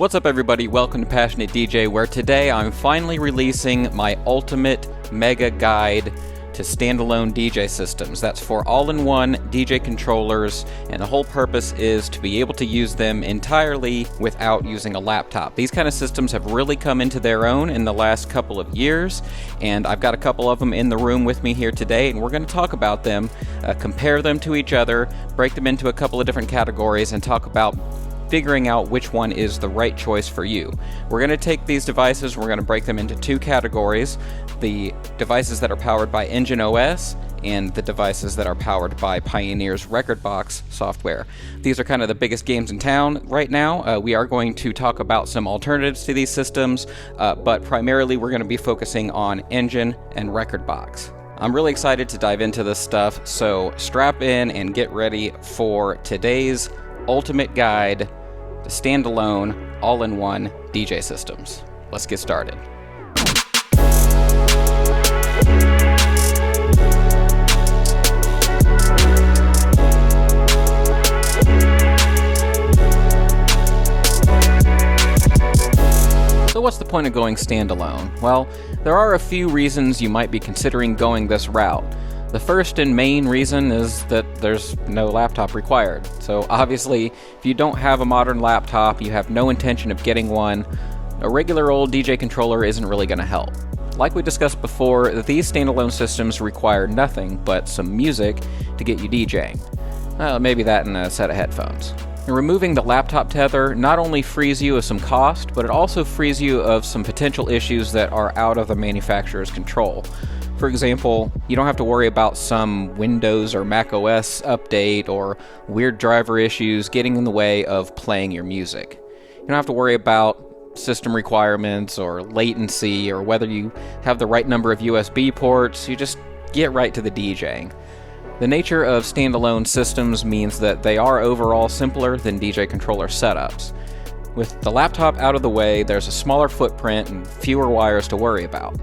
What's up everybody, welcome to Passionate DJ, where today I'm finally releasing my ultimate mega guide to standalone DJ systems. That's for all-in-one DJ controllers, and the whole purpose is to be able to use them entirely without using a laptop. These kind of systems have really come into their own in the last couple of years, and I've got a couple of them in the room with me here today, and we're going to talk about them, compare them to each other, break them into a couple of different categories, and talk about figuring out which one is the right choice for you. We're going to take these devices, we're going to break them into two categories: the devices that are powered by Engine OS and the devices that are powered by Pioneer's Rekordbox software. These are kind of the biggest games in town right now. We are going to talk about some alternatives to these systems, but primarily we're going to be focusing on Engine and Rekordbox. I'm really excited to dive into this stuff, so strap in and get ready for today's ultimate guide to standalone, all-in-one DJ systems. Let's get started. So what's the point of going standalone? Well, there are a few reasons you might be considering going this route. The first and main reason is that there's no laptop required. So obviously, if you don't have a modern laptop, you have no intention of getting one, a regular old DJ controller isn't really going to help. Like we discussed before, these standalone systems require nothing but some music to get you DJing. Maybe that and a set of headphones. And removing the laptop tether not only frees you of some cost, but it also frees you of some potential issues that are out of the manufacturer's control. For example, you don't have to worry about some Windows or Mac OS update or weird driver issues getting in the way of playing your music. You don't have to worry about system requirements or latency or whether you have the right number of USB ports. You just get right to the DJing. The nature of standalone systems means that they are overall simpler than DJ controller setups. With the laptop out of the way, there's a smaller footprint and fewer wires to worry about.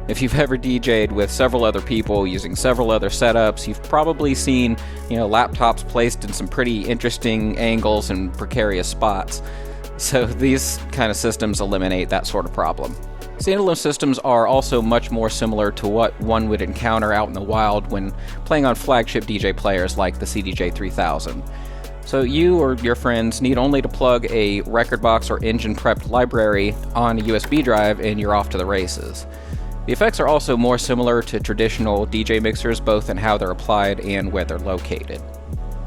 If you've ever DJ'd with several other people using several other setups, you've probably seen, laptops placed in some pretty interesting angles and precarious spots. So these kind of systems eliminate that sort of problem. Standalone systems are also much more similar to what one would encounter out in the wild when playing on flagship DJ players like the CDJ 3000. So you or your friends need only to plug a Rekordbox or Engine prepped library on a USB drive and you're off to the races. The effects are also more similar to traditional DJ mixers, both in how they're applied and where they're located.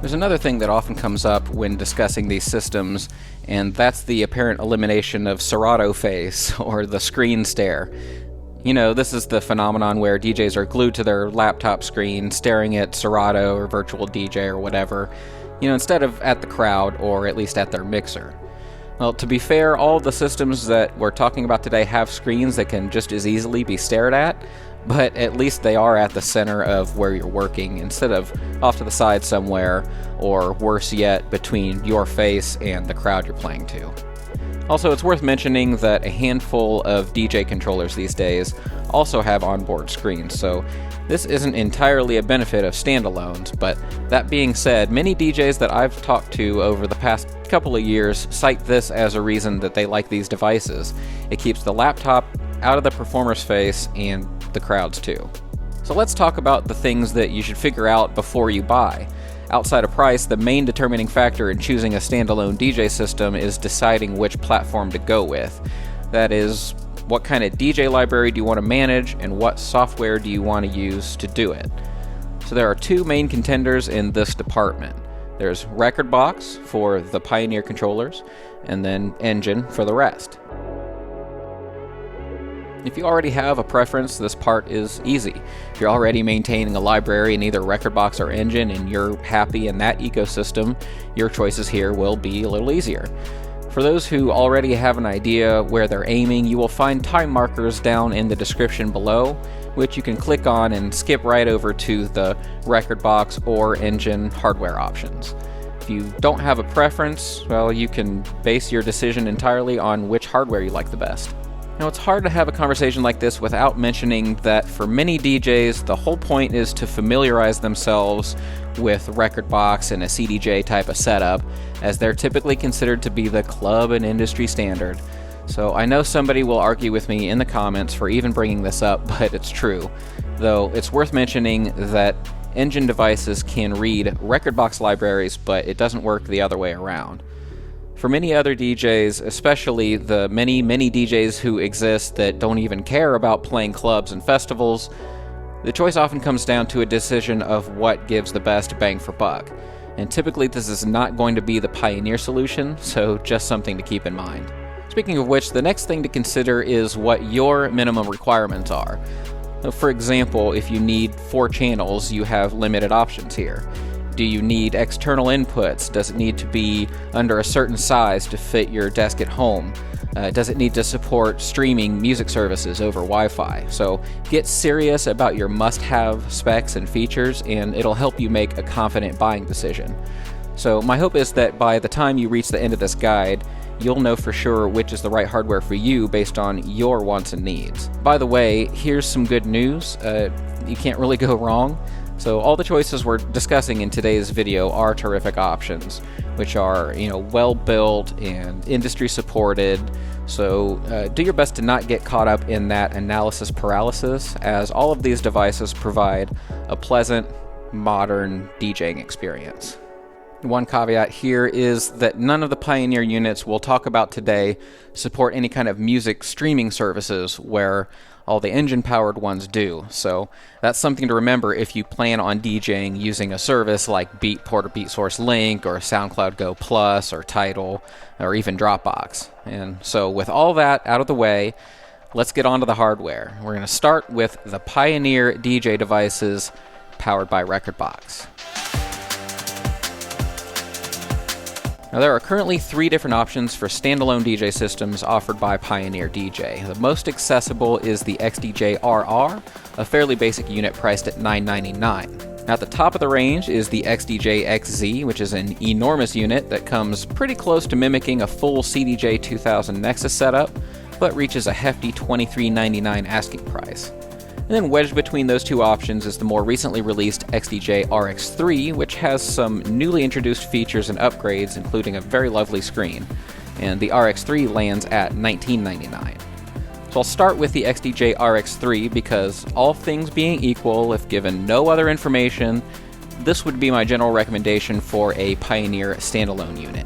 There's another thing that often comes up when discussing these systems, and that's the apparent elimination of Serato face, or the screen stare. This is the phenomenon where DJs are glued to their laptop screen, staring at Serato or Virtual DJ or whatever, instead of at the crowd, or at least at their mixer. Well, to be fair, all the systems that we're talking about today have screens that can just as easily be stared at, but at least they are at the center of where you're working instead of off to the side somewhere, or worse yet, between your face and the crowd you're playing to. Also, it's worth mentioning that a handful of DJ controllers these days also have onboard screens, so this isn't entirely a benefit of standalones, but that being said, many DJs that I've talked to over the past couple of years cite this as a reason that they like these devices. It keeps the laptop out of the performer's face and the crowd's too. So let's talk about the things that you should figure out before you buy. Outside of price, the main determining factor in choosing a standalone DJ system is deciding which platform to go with. That is, what kind of DJ library do you want to manage, and what software do you want to use to do it? So there are two main contenders in this department. There's Rekordbox for the Pioneer controllers, and then Engine for the rest. If you already have a preference, this part is easy. If you're already maintaining a library in either Rekordbox or Engine and you're happy in that ecosystem, your choices here will be a little easier. For those who already have an idea where they're aiming, you will find time markers down in the description below, which you can click on and skip right over to the Rekordbox or Engine hardware options. If you don't have a preference, well, you can base your decision entirely on which hardware you like the best. Now, it's hard to have a conversation like this without mentioning that for many DJs, the whole point is to familiarize themselves with Rekordbox and a CDJ type of setup, as they're typically considered to be the club and industry standard. So I know somebody will argue with me in the comments for even bringing this up, but it's true. Though it's worth mentioning that Engine devices can read Rekordbox libraries, but it doesn't work the other way around. For many other DJs, especially the many DJs who exist that don't even care about playing clubs and festivals, the choice often comes down to a decision of what gives the best bang for buck. And typically this is not going to be the Pioneer solution, so just something to keep in mind. Speaking of which, the next thing to consider is what your minimum requirements are. For example, if you need 4 channels, you have limited options here. Do you need external inputs? Does it need to be under a certain size to fit your desk at home? Does it need to support streaming music services over Wi-Fi? So get serious about your must-have specs and features, and it'll help you make a confident buying decision. So my hope is that by the time you reach the end of this guide, you'll know for sure which is the right hardware for you based on your wants and needs. By the way, here's some good news. You can't really go wrong. So all the choices we're discussing in today's video are terrific options, which are, well built and industry supported. So do your best to not get caught up in that analysis paralysis, as all of these devices provide a pleasant, modern DJing experience. One caveat here is that none of the Pioneer units we'll talk about today support any kind of music streaming services where all the engine-powered ones do. So that's something to remember if you plan on DJing using a service like Beatport or BeatSource Link or SoundCloud Go Plus or Tidal or even Dropbox. And so with all that out of the way, let's get on to the hardware. We're going to start with the Pioneer DJ devices powered by Rekordbox. Now, there are currently 3 different options for standalone DJ systems offered by Pioneer DJ. The most accessible is the XDJ-RR, a fairly basic unit priced at $999. At the top of the range is the XDJ-XZ, which is an enormous unit that comes pretty close to mimicking a full CDJ 2000 Nexus setup, but reaches a hefty $2399 asking price. And then wedged between those two options is the more recently released XDJ-RX3, which has some newly introduced features and upgrades, including a very lovely screen. And the RX3 lands at $1999. So I'll start with the XDJ-RX3 because, all things being equal, if given no other information, this would be my general recommendation for a Pioneer standalone unit.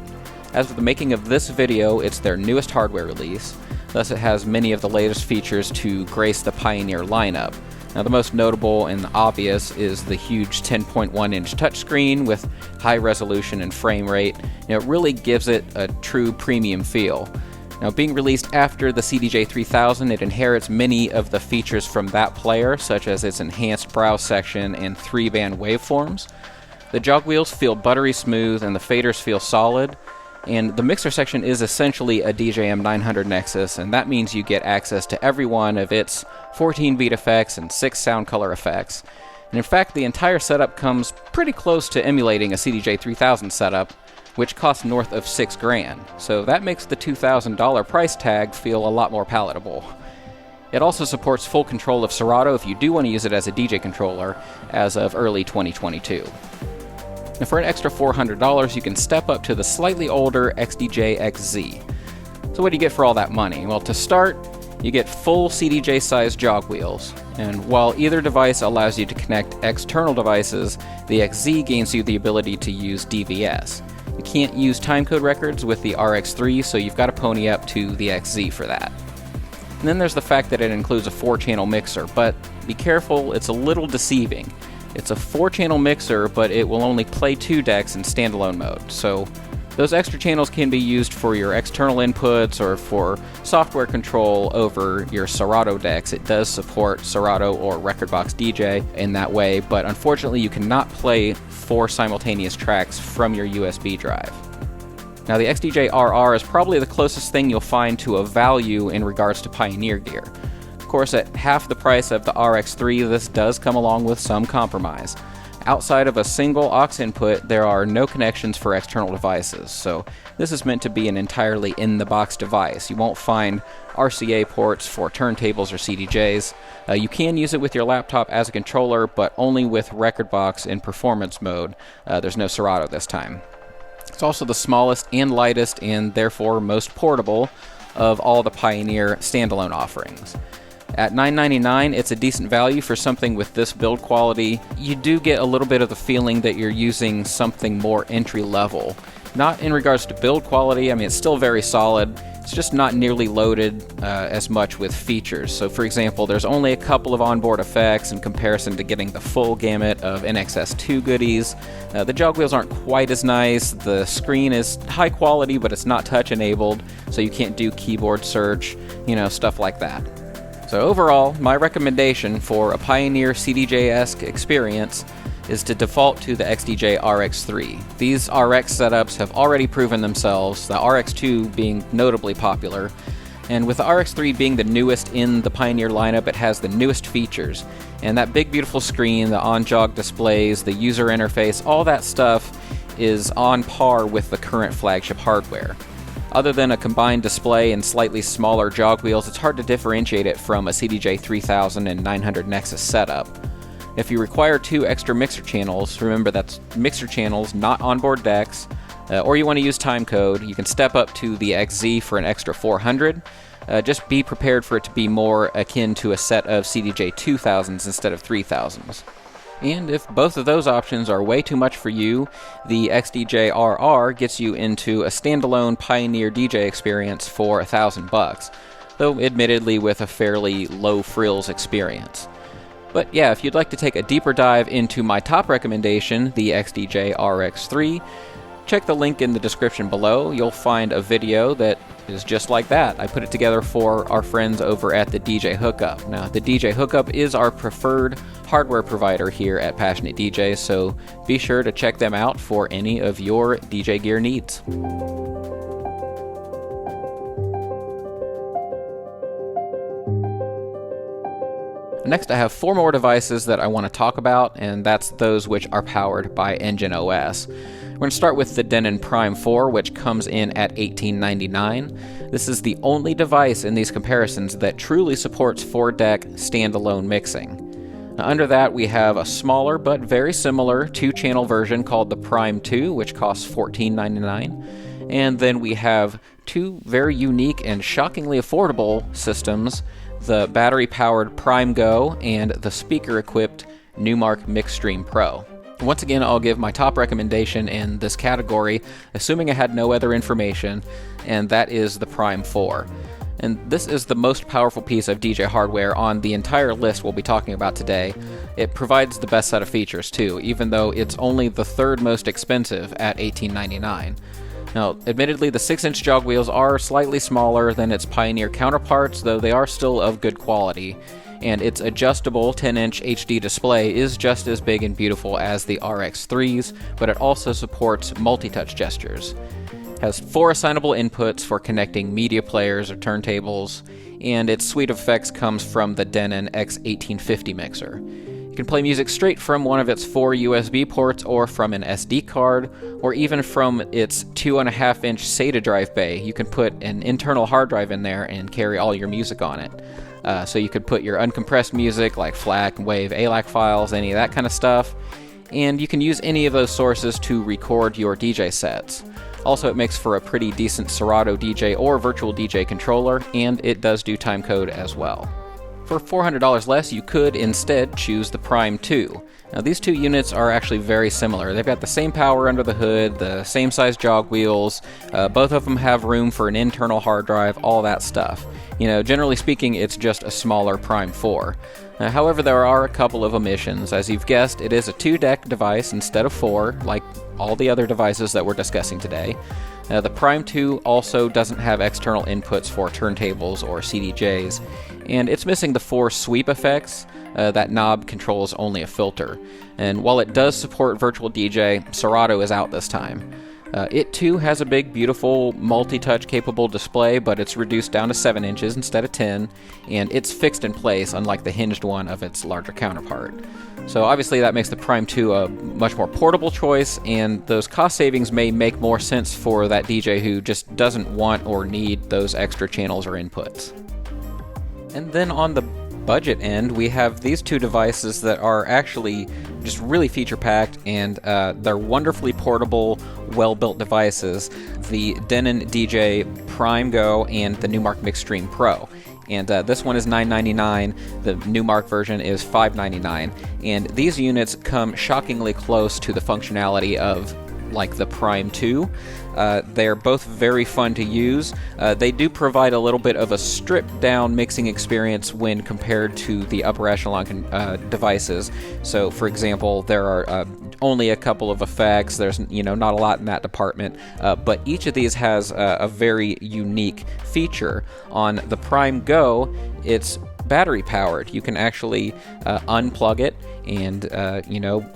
As with the making of this video, it's their newest hardware release. Thus it has many of the latest features to grace the Pioneer lineup. Now, the most notable and obvious is the huge 10.1-inch touchscreen with high resolution and frame rate. It really gives it a true premium feel. Now, being released after the CDJ 3000, it inherits many of the features from that player, such as its enhanced browse section and 3-band waveforms. The jog wheels feel buttery smooth and the faders feel solid. And the mixer section is essentially a DJM 900 Nexus, and that means you get access to every one of its 14 beat effects and 6 sound color effects. And in fact, the entire setup comes pretty close to emulating a CDJ 3000 setup, which costs north of $6,000. So that makes the $2,000 price tag feel a lot more palatable. It also supports full control of Serato if you do want to use it as a DJ controller as of early 2022. And for an extra $400, you can step up to the slightly older XDJ-XZ. So what do you get for all that money? Well, to start, you get full CDJ-sized jog wheels. And while either device allows you to connect external devices, the XZ gains you the ability to use DVS. You can't use timecode records with the RX3, so you've got to pony up to the XZ for that. And then there's the fact that it includes a 4-channel mixer, but be careful, it's a little deceiving. It's a 4-channel mixer, but it will only play 2 decks in standalone mode, so those extra channels can be used for your external inputs or for software control over your Serato decks. It does support Serato or Rekordbox DJ in that way, but unfortunately you cannot play 4 simultaneous tracks from your USB drive. Now, the XDJ-RR is probably the closest thing you'll find to a value in regards to Pioneer gear. Of course, at half the price of the RX3, this does come along with some compromise. Outside of a single aux input, there are no connections for external devices, so this is meant to be an entirely in-the-box device. You won't find RCA ports for turntables or CDJs. You can use it with your laptop as a controller, but only with rekordbox in performance mode. There's no Serato this time. It's also the smallest and lightest, and therefore most portable, of all the Pioneer standalone offerings. At $9.99, it's a decent value for something with this build quality. You do get a little bit of the feeling that you're using something more entry-level. Not in regards to build quality, I mean, it's still very solid. It's just not nearly loaded as much with features. So for example, there's only a couple of onboard effects in comparison to getting the full gamut of NXS2 goodies. The jog wheels aren't quite as nice. The screen is high quality, but it's not touch enabled, so you can't do keyboard search, stuff like that. So overall, my recommendation for a Pioneer CDJ-esque experience is to default to the XDJ RX3. These RX setups have already proven themselves, the RX2 being notably popular, and with the RX3 being the newest in the Pioneer lineup, it has the newest features, and that big beautiful screen, the on-jog displays, the user interface, all that stuff is on par with the current flagship hardware. Other than a combined display and slightly smaller jog wheels, it's hard to differentiate it from a CDJ 3000 and 900 Nexus setup. If you require 2 extra mixer channels, remember that's mixer channels, not onboard decks, or you want to use timecode, you can step up to the XZ for an extra 400. Just be prepared for it to be more akin to a set of CDJ 2000s instead of 3000s. And if both of those options are way too much for you, the XDJ RR gets you into a standalone Pioneer DJ experience for $1,000, though admittedly with a fairly low frills experience. But yeah, if you'd like to take a deeper dive into my top recommendation, the XDJ RX3, check the link in the description below. You'll find a video that is just like that. I put it together for our friends over at the DJ Hookup. Now, the DJ Hookup is our preferred hardware provider here at Passionate DJs, so be sure to check them out for any of your DJ gear needs. Next, I have 4 more devices that I want to talk about, and that's those which are powered by Engine OS. We're going to start with the Denon Prime 4, which comes in at $18.99. This is the only device in these comparisons that truly supports 4-deck standalone mixing. Now, under that, we have a smaller but very similar 2-channel version called the Prime 2, which costs $14.99. And then we have 2 very unique and shockingly affordable systems, the battery-powered Prime Go and the speaker-equipped Numark MixStream Pro. Once again, I'll give my top recommendation in this category, assuming I had no other information, and that is the Prime 4. And this is the most powerful piece of DJ hardware on the entire list we'll be talking about today. It provides the best set of features too, even though it's only the 3rd most expensive at $18.99. Now, admittedly, the 6-inch jog wheels are slightly smaller than its Pioneer counterparts, though they are still of good quality, and its adjustable 10-inch HD display is just as big and beautiful as the RX3's, but it also supports multi-touch gestures. It has 4 assignable inputs for connecting media players or turntables, and its suite of effects comes from the Denon X1850 mixer. You can play music straight from one of its 4 USB ports, or from an SD card, or even from its 2.5-inch SATA drive bay. You can put an internal hard drive in there and carry all your music on it. So you could put your uncompressed music like FLAC, WAV, ALAC files, any of that kind of stuff, and you can use any of those sources to record your DJ sets. Also, it makes for a pretty decent Serato DJ or virtual DJ controller, and it does do timecode as well. For $400 less, you could instead choose the Prime 2. Now, these 2 units are actually very similar. They've got the same power under the hood, the same size jog wheels, both of them have room for an internal hard drive, all that stuff. Generally speaking, it's just a smaller Prime 4. However, there are a couple of omissions. As you've guessed, it is a 2-deck device instead of 4, like all the other devices that we're discussing today. The Prime 2 also doesn't have external inputs for turntables or CDJs, and it's missing the 4 sweep effects. That knob controls only a filter. And while it does support Virtual DJ, Serato is out this time. It too has a big, beautiful, multi-touch capable display, but it's reduced down to 7 inches instead of 10, and it's fixed in place, unlike the hinged one of its larger counterpart. So obviously that makes the Prime 2 a much more portable choice, and those cost savings may make more sense for that DJ who just doesn't want or need those extra channels or inputs. And then on the budget end, we have these two devices that are actually just really feature-packed, and they're wonderfully portable, well-built devices. The Denon DJ Prime Go and the Numark Mixstream Pro. And this one is $999, the Numark version is $599, and these units come shockingly close to the functionality of like the Prime 2. They're both very fun to use. They do provide a little bit of a stripped down mixing experience when compared to the upper echelon devices. So for example, there are only a couple of effects. There's not a lot in that department, but each of these has a very unique feature. On the Prime Go, it's battery powered. You can actually unplug it and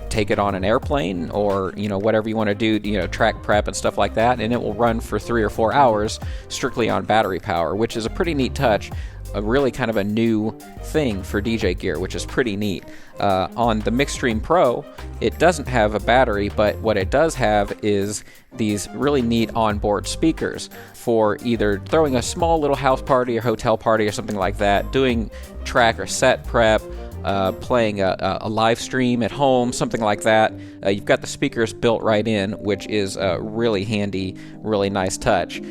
take it on an airplane or whatever you want to do, track prep and stuff like that, and it will run for 3 or 4 hours strictly on battery power, which is a pretty neat touch. A really kind of a new thing for DJ gear, which is pretty neat. On the Mixstream Pro, it doesn't have a battery, but what it does have is these really neat onboard speakers for either throwing a small little house party or hotel party or something like that, doing track or set prep, playing a live stream at home, something like that. You've got the speakers built right in, which is a really handy, really nice touch.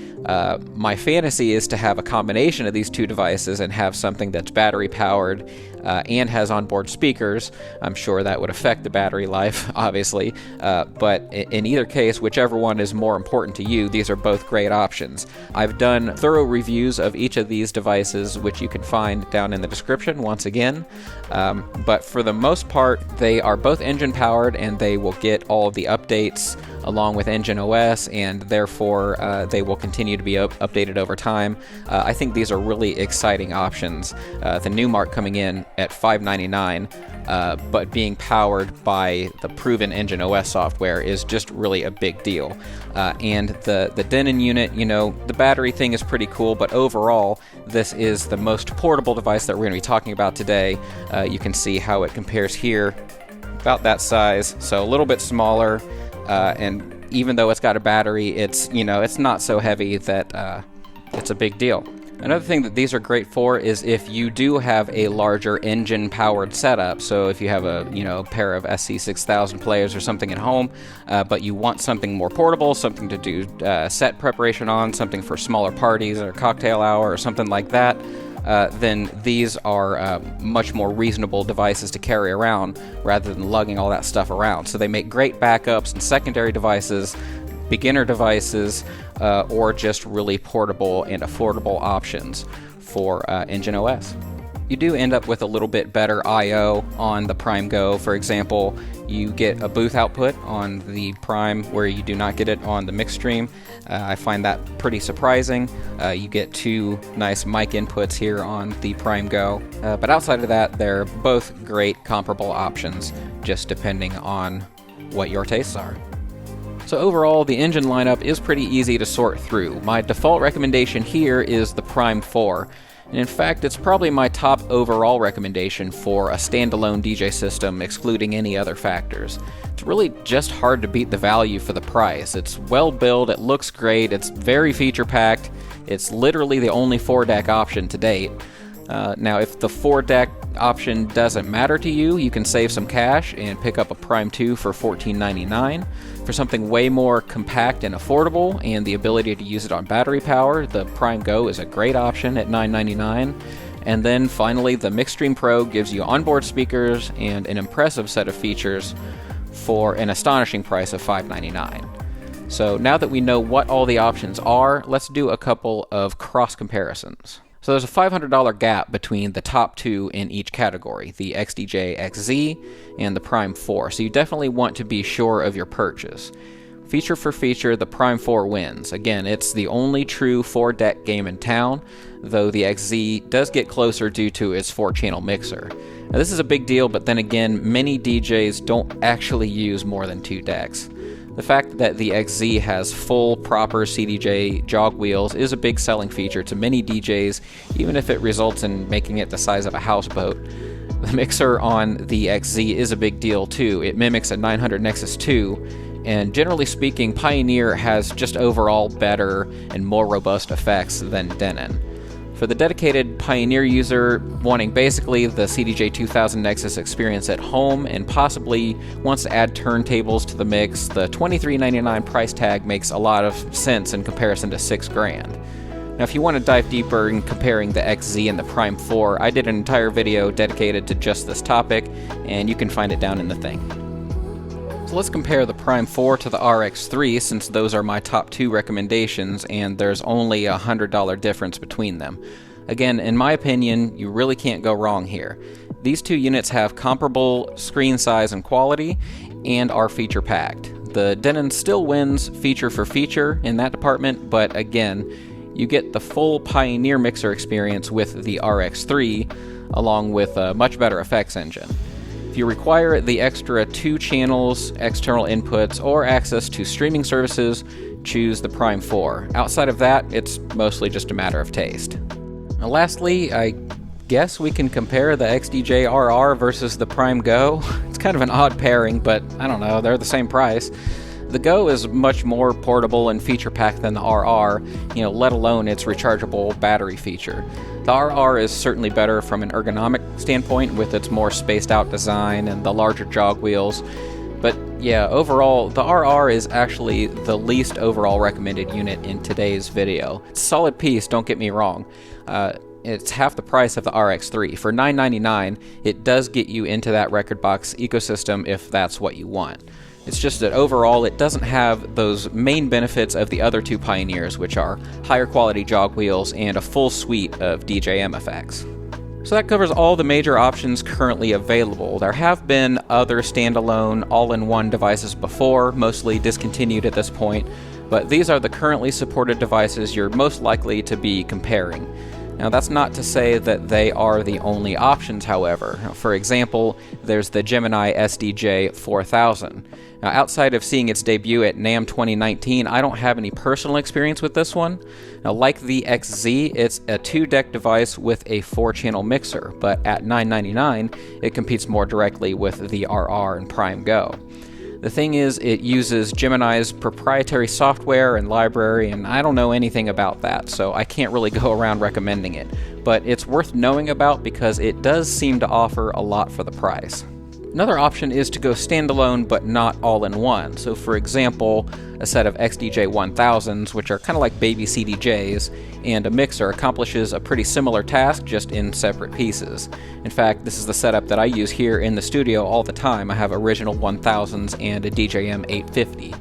My fantasy is to have a combination of these two devices and have something that's battery powered and has onboard speakers. I'm sure that would affect the battery life, obviously, but in either case, whichever one is more important to you, these are both great options. I've done thorough reviews of each of these devices, which you can find down in the description once again. But for the most part, they are both engine powered, and they will get all of the updates along with Engine OS, and therefore they will continue to be updated over time. I think these are really exciting options. The Numark coming in at $599, but being powered by the proven Engine OS software is just really a big deal. And the Denon unit, the battery thing is pretty cool, but overall, this is the most portable device that we're going to be talking about today. You can see how it compares here, about that size, so a little bit smaller, and even though it's got a battery, it's not so heavy that it's a big deal. Another thing that these are great for is if you do have a larger engine-powered setup. So if you have a pair of SC6000 players or something at home, but you want something more portable, something to do set preparation on, something for smaller parties or cocktail hour or something like that, then these are much more reasonable devices to carry around rather than lugging all that stuff around. So they make great backups and secondary devices, beginner devices, or just really portable and affordable options for Engine OS. You do end up with a little bit better I/O on the Prime Go. For example, you get a booth output on the Prime where you do not get it on the Mixstream. I find that pretty surprising. You get 2 nice mic inputs here on the Prime Go. But outside of that, they're both great comparable options, just depending on what your tastes are. So overall, the engine lineup is pretty easy to sort through. My default recommendation here is the Prime 4. And in fact, it's probably my top overall recommendation for a standalone DJ system, excluding any other factors. It's really just hard to beat the value for the price. It's well built, it looks great, it's very feature-packed, it's literally the only 4-deck option to date. Now, if the 4-deck option doesn't matter to you, you can save some cash and pick up a Prime 2 for $14.99. For something way more compact and affordable and the ability to use it on battery power, the Prime Go is a great option at $9.99. And then finally, the Mixstream Pro gives you onboard speakers and an impressive set of features for an astonishing price of $5.99. So now that we know what all the options are, let's do a couple of cross comparisons. So there's a $500 gap between the top 2 in each category, the XDJ XZ and the Prime 4, so you definitely want to be sure of your purchase. Feature for feature, the Prime 4 wins. Again, it's the only true 4-deck game in town, though the XZ does get closer due to its 4-channel mixer. Now, this is a big deal, but then again, many DJs don't actually use more than 2 decks. The fact that the XZ has full, proper CDJ jog wheels is a big selling feature to many DJs, even if it results in making it the size of a houseboat. The mixer on the XZ is a big deal too. It mimics a 900 Nexus 2, and generally speaking, Pioneer has just overall better and more robust effects than Denon. For the dedicated Pioneer user wanting basically the CDJ 2000 Nexus experience at home and possibly wants to add turntables to the mix, the $23.99 price tag makes a lot of sense in comparison to $6,000. Now, if you want to dive deeper in comparing the XZ and the Prime 4, I did an entire video dedicated to just this topic, and you can find it down in the thing. So let's compare the Prime 4 to the RX3, since those are my top two recommendations, and there's only a $100 difference between them. Again, in my opinion, you really can't go wrong here. These two units have comparable screen size and quality, and are feature-packed. The Denon still wins feature for feature in that department, but again, you get the full Pioneer mixer experience with the RX3, along with a much better effects engine. If you require the extra 2 channels, external inputs, or access to streaming services, choose the Prime 4. Outside of that, it's mostly just a matter of taste. Now, lastly, I guess we can compare the XDJ RR versus the Prime Go. It's kind of an odd pairing, but I don't know, they're the same price. The Go is much more portable and feature-packed than the RR, let alone its rechargeable battery feature. The RR is certainly better from an ergonomic standpoint with its more spaced-out design and the larger jog wheels. But yeah, overall, the RR is actually the least overall recommended unit in today's video. It's a solid piece, don't get me wrong. It's half the price of the RX3. For $999, it does get you into that Rekordbox ecosystem if that's what you want. It's just that overall it doesn't have those main benefits of the other two Pioneers, which are higher quality jog wheels and a full suite of DJM effects. So that covers all the major options currently available. There have been other standalone all-in-one devices before, mostly discontinued at this point, but these are the currently supported devices you're most likely to be comparing. Now, that's not to say that they are the only options, however. For example, there's the Gemini SDJ 4000. Now, outside of seeing its debut at NAMM 2019, I don't have any personal experience with this one. Now, like the XZ, it's a 2-deck device with a 4-channel mixer, but at $999, it competes more directly with the RR and Prime Go. The thing is, it uses Gemini's proprietary software and library, and I don't know anything about that, so I can't really go around recommending it. But it's worth knowing about because it does seem to offer a lot for the price. Another option is to go standalone but not all-in-one. So for example, a set of XDJ 1000s, which are kind of like baby CDJs, and a mixer accomplishes a pretty similar task, just in separate pieces. In fact, this is the setup that I use here in the studio all the time. I have original 1000s and a DJM 850.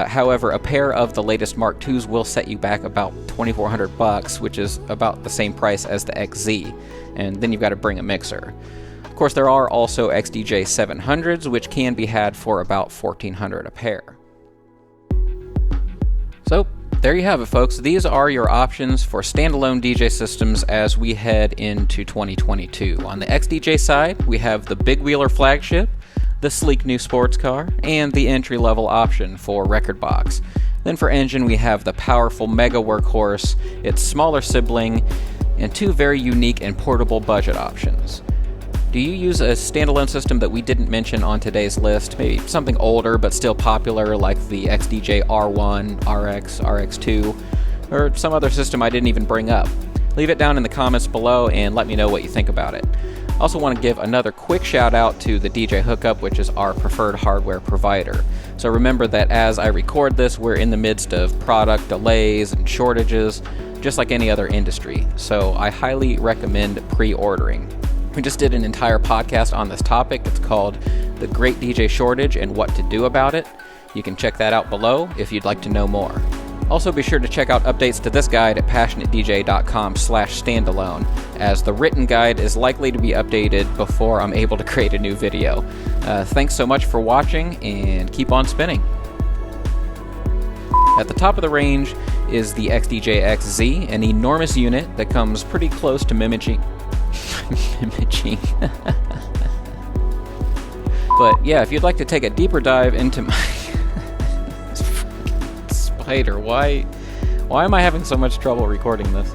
However, a pair of the latest Mark IIs will set you back about $2,400, which is about the same price as the XZ, and then you've got to bring a mixer. Of course, there are also XDJ 700s, which can be had for about $1,400 a pair. So, there you have it, folks. These are your options for standalone DJ systems as we head into 2022. On the XDJ side, we have the big wheeler flagship, the sleek new sports car, and the entry-level option for Rekordbox. Then for engine, we have the powerful mega workhorse, its smaller sibling, and 2 very unique and portable budget options. Do you use a standalone system that we didn't mention on today's list? Maybe something older but still popular like the XDJ R1, RX, RX2, or some other system I didn't even bring up? Leave it down in the comments below and let me know what you think about it. I also want to give another quick shout out to the DJ Hookup, which is our preferred hardware provider. So remember that as I record this, we're in the midst of product delays and shortages, just like any other industry. So I highly recommend pre-ordering. We just did an entire podcast on this topic. It's called The Great DJ Shortage and What to Do About It. You can check that out below if you'd like to know more. Also, be sure to check out updates to this guide at passionatedj.com/standalone, as the written guide is likely to be updated before I'm able to create a new video. Thanks so much for watching, and keep on spinning. At the top of the range is the XDJ XZ, an enormous unit that comes pretty close to mimicking. But yeah, if you'd like to take a deeper dive into my Spider, why am I having so much trouble recording this?